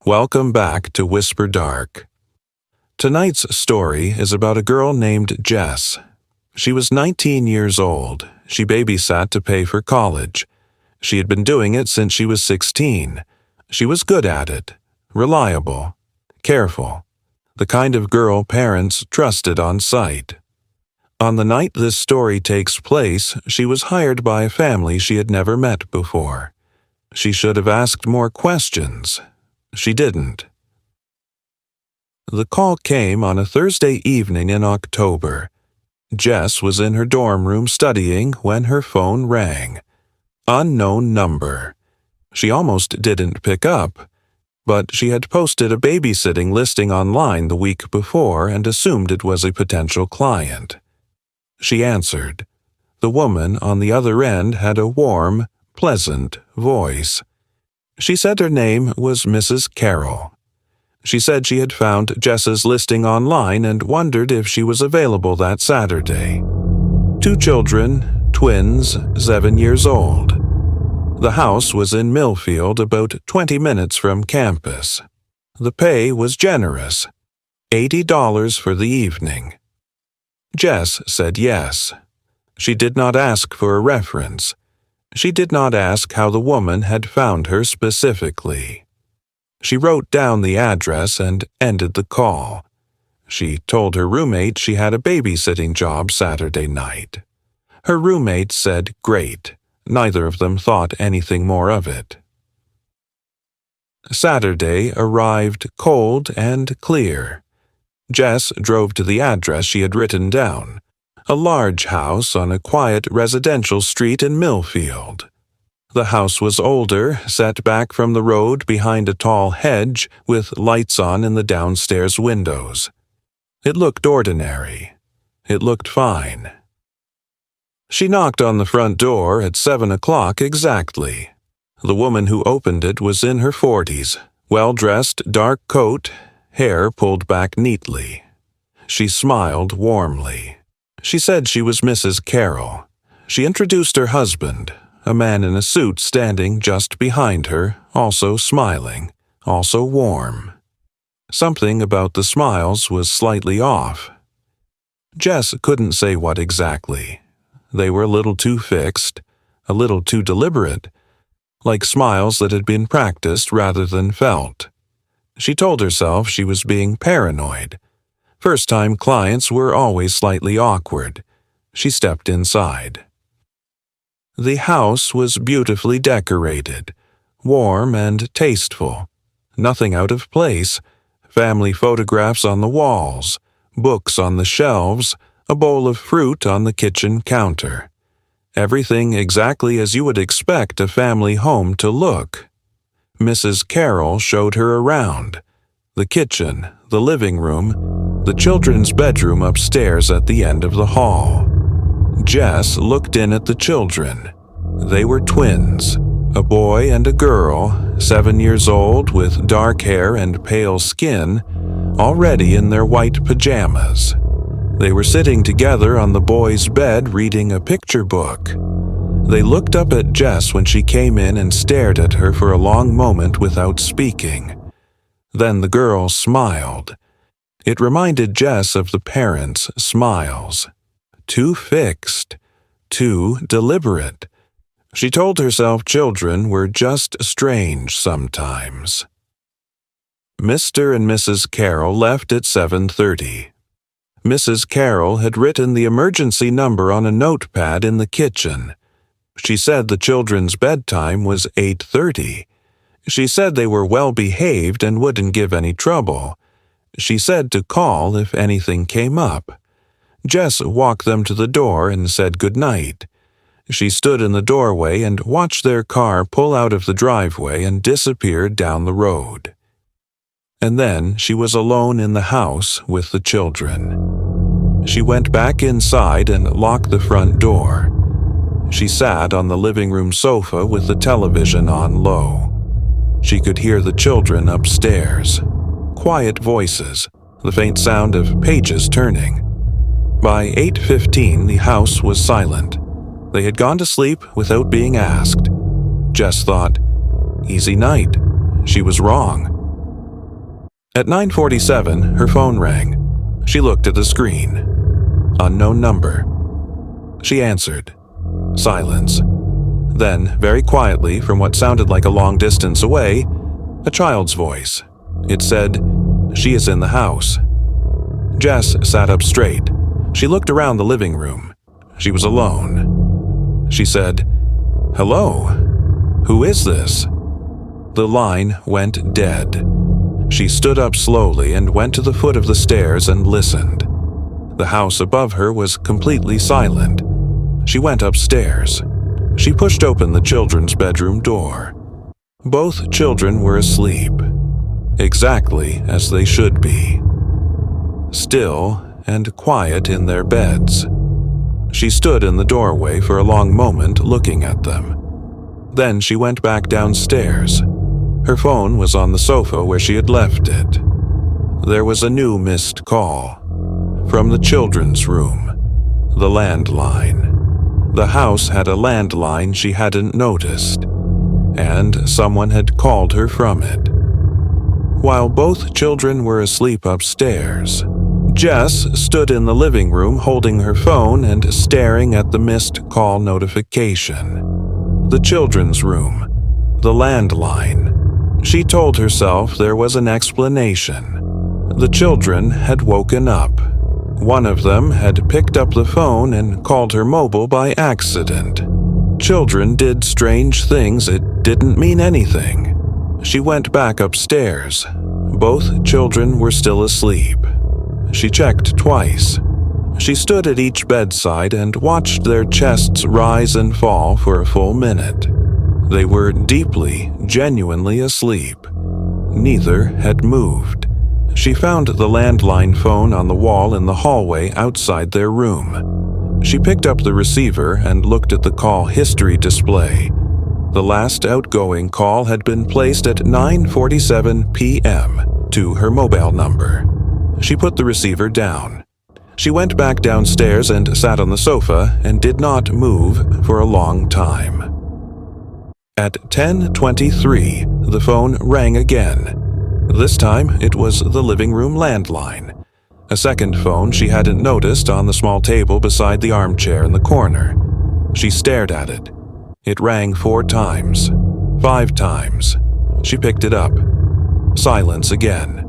Welcome back to WhisperDark. Tonight's story is about a girl named Jess. She was 19 years old. She babysat to pay for college. She had been doing it since she was 16. She was good at it, reliable, careful, the kind of girl parents trusted on sight. On the night this story takes place, she was hired by a family she had never met before. She should have asked more questions. She didn't. The call came on a Thursday evening in October. Jess was in her dorm room studying when her phone rang. Unknown number. She almost didn't pick up, but she had posted a babysitting listing online the week before and assumed it was a potential client. She answered. The woman on the other end had a warm, pleasant voice. She said her name was Mrs. Carroll. She said she had found Jess's listing online and wondered if she was available that Saturday. 2 children, twins, 7 years old. The house was in Millfield, about 20 minutes from campus. The pay was generous, $80 for the evening. Jess said yes. She did not ask for a reference. She did not ask how the woman had found her specifically. She wrote down the address and ended the call. She told her roommate she had a babysitting job Saturday night. Her roommate said great. Neither of them thought anything more of it. Saturday arrived cold and clear. Jess drove to the address she had written down, a large house on a quiet residential street in Millfield. The house was older, set back from the road behind a tall hedge with lights on in the downstairs windows. It looked ordinary. It looked fine. She knocked on the front door at 7 o'clock exactly. The woman who opened it was in her 40s, well-dressed, dark coat, hair pulled back neatly. She smiled warmly. She said she was Mrs. Carroll. She introduced her husband, a man in a suit standing just behind her, also smiling, also warm. Something about the smiles was slightly off. Jess couldn't say what exactly. They were a little too fixed, a little too deliberate, like smiles that had been practiced rather than felt. She told herself she was being paranoid. First-time clients were always slightly awkward. She stepped inside. The house was beautifully decorated, warm and tasteful. Nothing out of place. Family photographs on the walls, books on the shelves, a bowl of fruit on the kitchen counter. Everything exactly as you would expect a family home to look. Mrs. Carroll showed her around. The kitchen, the living room, the children's bedroom upstairs at the end of the hall. Jess looked in at the children. They were twins, a boy and a girl, 7 years old with dark hair and pale skin, already in their white pajamas. They were sitting together on the boy's bed reading a picture book. They looked up at Jess when she came in and stared at her for a long moment without speaking. Then the girl smiled. It reminded Jess of the parents' smiles. Too fixed, too deliberate. She told herself children were just strange sometimes. Mr. and Mrs. Carroll left at 7:30. Mrs. Carroll had written the emergency number on a notepad in the kitchen. She said the children's bedtime was 8:30. She said they were well-behaved and wouldn't give any trouble. She said to call if anything came up. Jess walked them to the door and said goodnight. She stood in the doorway and watched their car pull out of the driveway and disappear down the road. And then she was alone in the house with the children. She went back inside and locked the front door. She sat on the living room sofa with the television on low. She could hear the children upstairs. Quiet voices, the faint sound of pages turning. By 8:15, the house was silent. They had gone to sleep without being asked. Jess thought, easy night. She was wrong. At 9:47, her phone rang. She looked at the screen. Unknown number. She answered. Silence. Then, very quietly, from what sounded like a long distance away, a child's voice. It said, "She is in the house." Jess sat up straight. She looked around the living room. She was alone. She said, "Hello? Who is this?" The line went dead. She stood up slowly and went to the foot of the stairs and listened. The house above her was completely silent. She went upstairs. She pushed open the children's bedroom door. Both children were asleep, exactly as they should be. Still and quiet in their beds. She stood in the doorway for a long moment looking at them. Then she went back downstairs. Her phone was on the sofa where she had left it. There was a new missed call. From the children's room. The landline. The house had a landline she hadn't noticed, and someone had called her from it. While both children were asleep upstairs, Jess stood in the living room holding her phone and staring at the missed call notification. The children's room. The landline. She told herself there was an explanation. The children had woken up. One of them had picked up the phone and called her mobile by accident. Children did strange things. It didn't mean anything. She went back upstairs. Both children were still asleep. She checked twice. She stood at each bedside and watched their chests rise and fall for a full minute. They were deeply, genuinely asleep. Neither had moved. She found the landline phone on the wall in the hallway outside their room. She picked up the receiver and looked at the call history display. The last outgoing call had been placed at 9:47 p.m. to her mobile number. She put the receiver down. She went back downstairs and sat on the sofa and did not move for a long time. At 10:23, the phone rang again. This time, it was the living room landline. A second phone she hadn't noticed on the small table beside the armchair in the corner. She stared at it. It rang 4 times, 5 times. She picked it up. Silence again.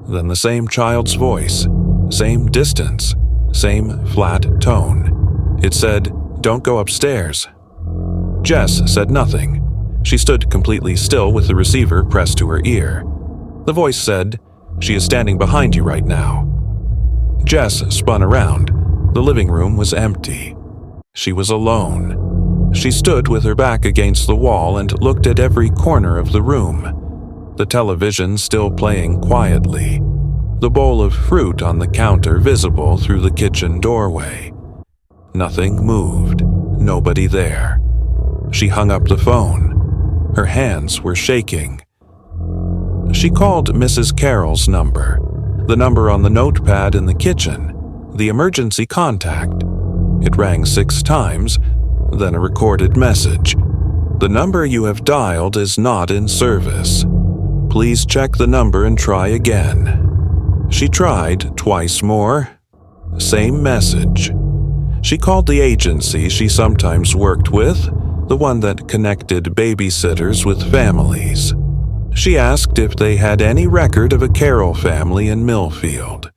Then the same child's voice, same distance, same flat tone. It said, "Don't go upstairs." Jess said nothing. She stood completely still with the receiver pressed to her ear. The voice said, "She is standing behind you right now." Jess spun around. The living room was empty. She was alone. She stood with her back against the wall and looked at every corner of the room. The television still playing quietly. The bowl of fruit on the counter visible through the kitchen doorway. Nothing moved. Nobody there. She hung up the phone. Her hands were shaking. She called Mrs. Carroll's number, the number on the notepad in the kitchen, the emergency contact. It rang 6 times, then a recorded message. "The number you have dialed is not in service. Please check the number and try again." She tried twice more. Same message. She called the agency she sometimes worked with, the one that connected babysitters with families. She asked if they had any record of a Carroll family in Millfield.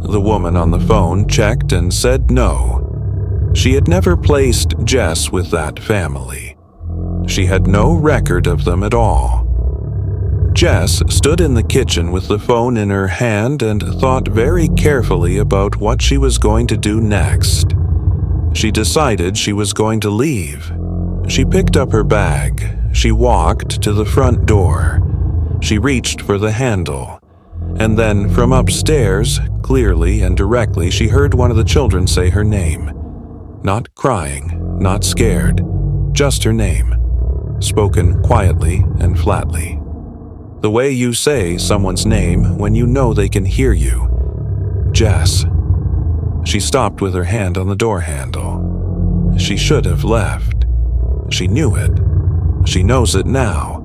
The woman on the phone checked and said no. She had never placed Jess with that family. She had no record of them at all. Jess stood in the kitchen with the phone in her hand and thought very carefully about what she was going to do next. She decided she was going to leave. She picked up her bag. She walked to the front door. She reached for the handle. And then from upstairs, clearly and directly, she heard one of the children say her name. Not crying, not scared, just her name, spoken quietly and flatly. The way you say someone's name when you know they can hear you. Jess. She stopped with her hand on the door handle. She should have left. She knew it. She knows it now.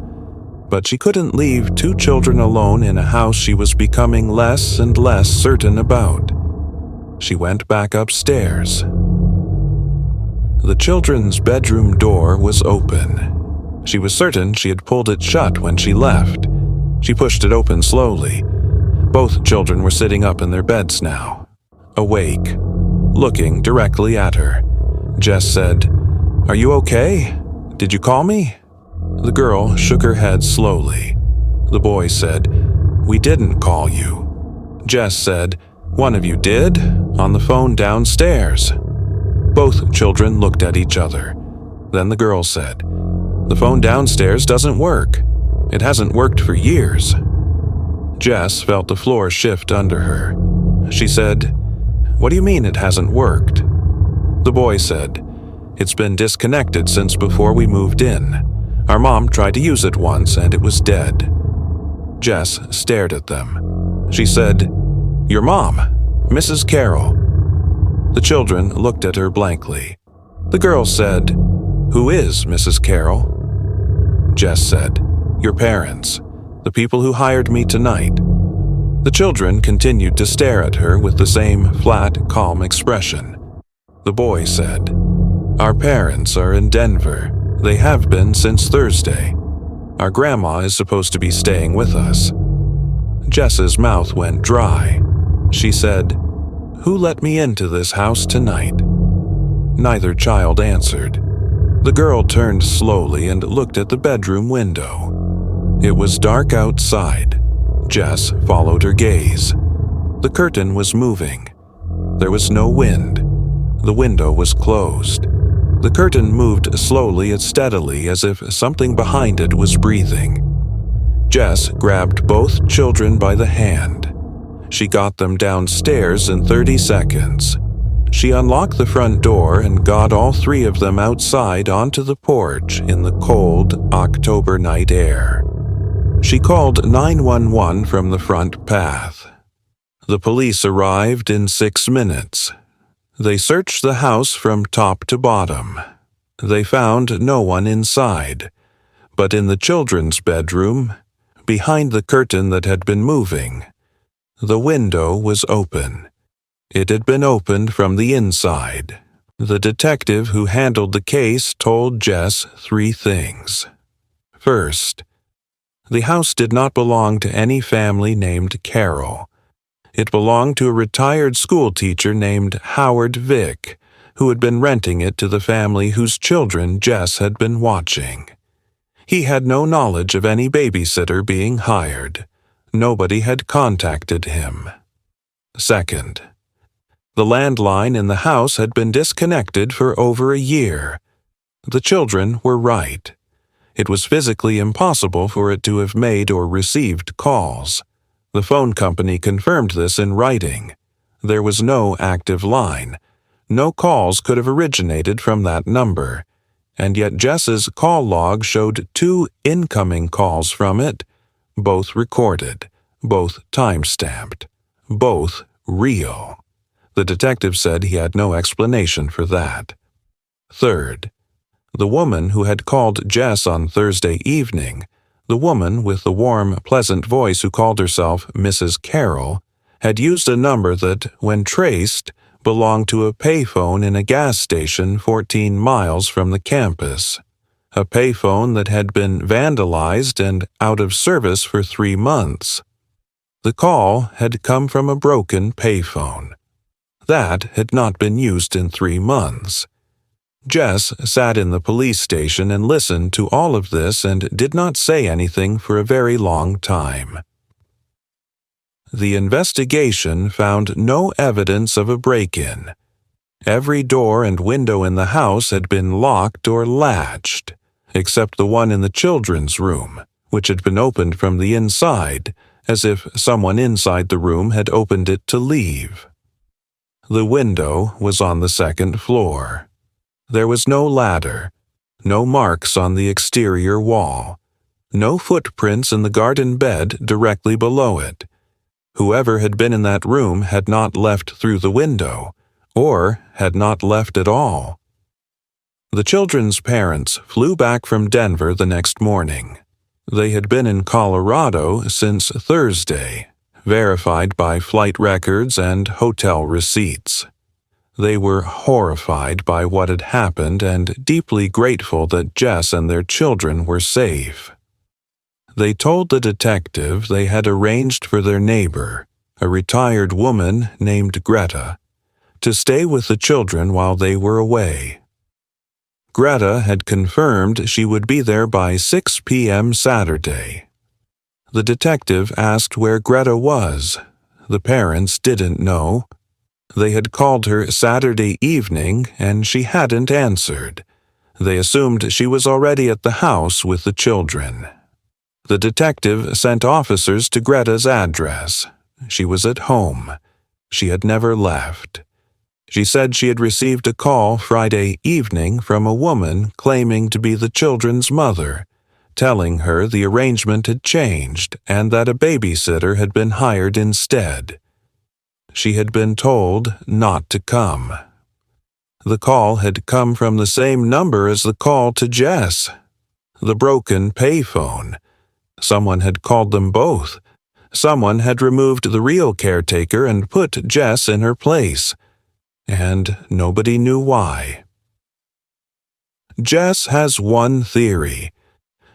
but she couldn't leave 2 children alone in a house she was becoming less and less certain about. She went back upstairs. The children's bedroom door was open. She was certain she had pulled it shut when she left. She pushed it open slowly. Both children were sitting up in their beds now, awake, looking directly at her. Jess said, "Are you okay? Did you call me?" The girl shook her head slowly. The boy said, "We didn't call you." Jess said, "One of you did, on the phone downstairs." Both children looked at each other. Then the girl said, "The phone downstairs doesn't work. It hasn't worked for years." Jess felt the floor shift under her. She said, "What do you mean it hasn't worked?" The boy said, "It's been disconnected since before we moved in. Our mom tried to use it once and it was dead." Jess stared at them. She said, "Your mom, Mrs. Carroll." The children looked at her blankly. The girl said, "Who is Mrs. Carroll?" Jess said, "Your parents, the people who hired me tonight." The children continued to stare at her with the same flat, calm expression. The boy said, "Our parents are in Denver. They have been since Thursday. Our grandma is supposed to be staying with us." Jess's mouth went dry. She said, "Who let me into this house tonight?" Neither child answered. The girl turned slowly and looked at the bedroom window. It was dark outside. Jess followed her gaze. The curtain was moving. There was no wind. The window was closed. The curtain moved slowly and steadily as if something behind it was breathing. Jess grabbed both children by the hand. She got them downstairs in 30 seconds. She unlocked the front door and got all 3 of them outside onto the porch in the cold October night air. She called 911 from the front path. The police arrived in 6 minutes. They searched the house from top to bottom. They found no one inside, but in the children's bedroom, behind the curtain that had been moving, the window was open. It had been opened from the inside. The detective who handled the case told Jess 3 things. First, the house did not belong to any family named Carroll. It belonged to a retired schoolteacher named Howard Vick, who had been renting it to the family whose children Jess had been watching. He had no knowledge of any babysitter being hired. Nobody had contacted him. Second, the landline in the house had been disconnected for over a year. The children were right. It was physically impossible for it to have made or received calls. The phone company confirmed this in writing. There was no active line. No calls could have originated from that number, and yet Jess's call log showed 2 incoming calls from it, both recorded, both time-stamped, both real. The detective said he had no explanation for that. Third, the woman who had called Jess on Thursday evening, the woman with the warm, pleasant voice who called herself Mrs. Carroll, had used a number that, when traced, belonged to a payphone in a gas station 14 miles from the campus. A payphone that had been vandalized and out of service for 3 months. The call had come from a broken payphone. That had not been used in 3 months. Jess sat in the police station and listened to all of this and did not say anything for a very long time. The investigation found no evidence of a break-in. Every door and window in the house had been locked or latched, except the one in the children's room, which had been opened from the inside, as if someone inside the room had opened it to leave. The window was on the 2nd floor. There was no ladder, no marks on the exterior wall, no footprints in the garden bed directly below it. Whoever had been in that room had not left through the window, or had not left at all. The children's parents flew back from Denver the next morning. They had been in Colorado since Thursday, verified by flight records and hotel receipts. They were horrified by what had happened and deeply grateful that Jess and their children were safe. They told the detective they had arranged for their neighbor, a retired woman named Greta, to stay with the children while they were away. Greta had confirmed she would be there by 6 p.m. Saturday. The detective asked where Greta was. The parents didn't know. They had called her Saturday evening and she hadn't answered. They assumed she was already at the house with the children. The detective sent officers to Greta's address. She was at home. She had never left. She said she had received a call Friday evening from a woman claiming to be the children's mother, telling her the arrangement had changed and that a babysitter had been hired instead. She had been told not to come. The call had come from the same number as the call to Jess. The broken payphone. Someone had called them both. Someone had removed the real caretaker and put Jess in her place. And nobody knew why. Jess has one theory.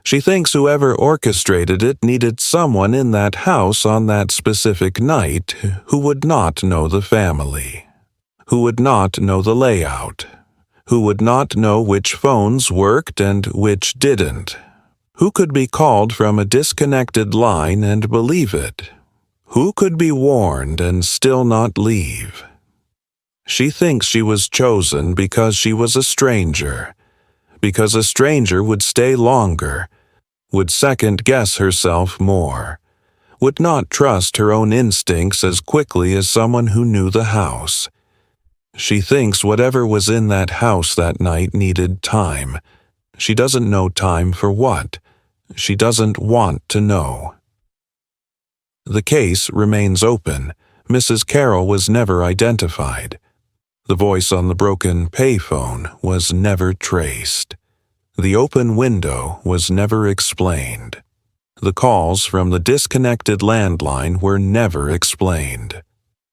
She thinks whoever orchestrated it needed someone in that house on that specific night who would not know the family, who would not know the layout, who would not know which phones worked and which didn't, who could be called from a disconnected line and believe it, who could be warned and still not leave. She thinks she was chosen because she was a stranger, because a stranger would stay longer, would second-guess herself more, would not trust her own instincts as quickly as someone who knew the house. She thinks whatever was in that house that night needed time. She doesn't know time for what. She doesn't want to know. The case remains open. Mrs. Carroll was never identified. The voice on the broken payphone was never traced. The open window was never explained. The calls from the disconnected landline were never explained.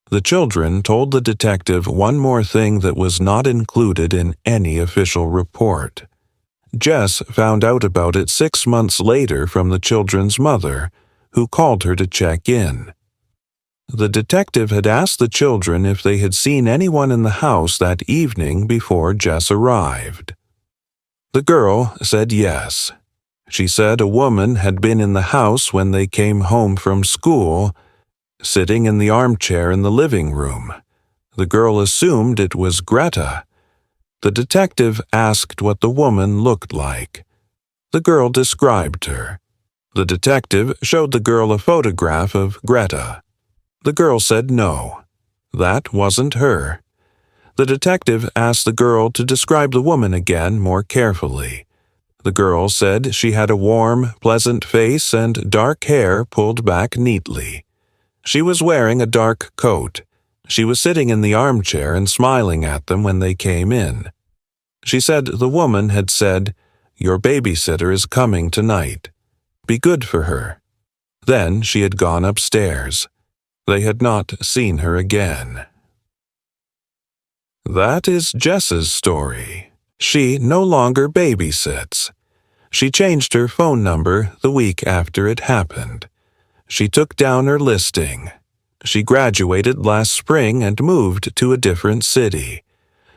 The children told the detective one more thing that was not included in any official report. Jess found out about it 6 months later from the children's mother, who called her to check in. The detective had asked the children if they had seen anyone in the house that evening before Jess arrived. The girl said yes. She said a woman had been in the house when they came home from school, sitting in the armchair in the living room. The girl assumed it was Greta. The detective asked what the woman looked like. The girl described her. The detective showed the girl a photograph of Greta. The girl said no. That wasn't her. The detective asked the girl to describe the woman again more carefully. The girl said she had a warm, pleasant face and dark hair pulled back neatly. She was wearing a dark coat. She was sitting in the armchair and smiling at them when they came in. She said the woman had said, "Your babysitter is coming tonight. Be good for her." Then she had gone upstairs. They had not seen her again. That is Jess's story. She no longer babysits. She changed her phone number the week after it happened. She took down her listing. She graduated last spring and moved to a different city.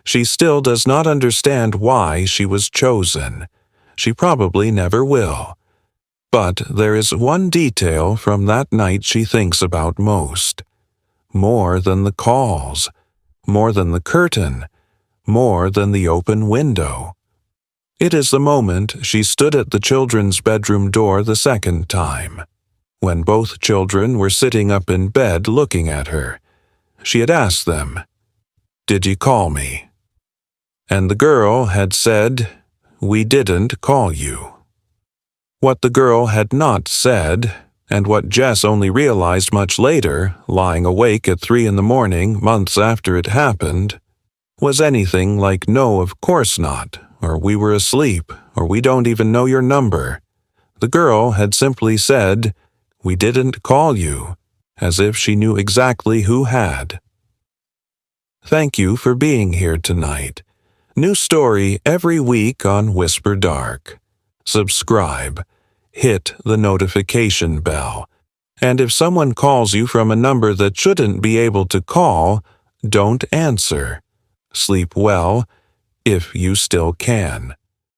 She still does not understand why she was chosen. She probably never will. But there is one detail from that night she thinks about most. More than the calls. More than the curtain, more than the open window. It is the moment she stood at the children's bedroom door the second time, when both children were sitting up in bed looking at her. She had asked them, "Did you call me?" And the girl had said, "We didn't call you." What the girl had not said, and what Jess only realized much later, lying awake at 3 a.m, months after it happened, was anything like "No, of course not," or "We were asleep," or "We don't even know your number." The girl had simply said, "We didn't call you," as if she knew exactly who had. Thank you for being here tonight. New story every week on WhisperDark. Subscribe. Hit the notification bell. And if someone calls you from a number that shouldn't be able to call, don't answer. Sleep well, if you still can.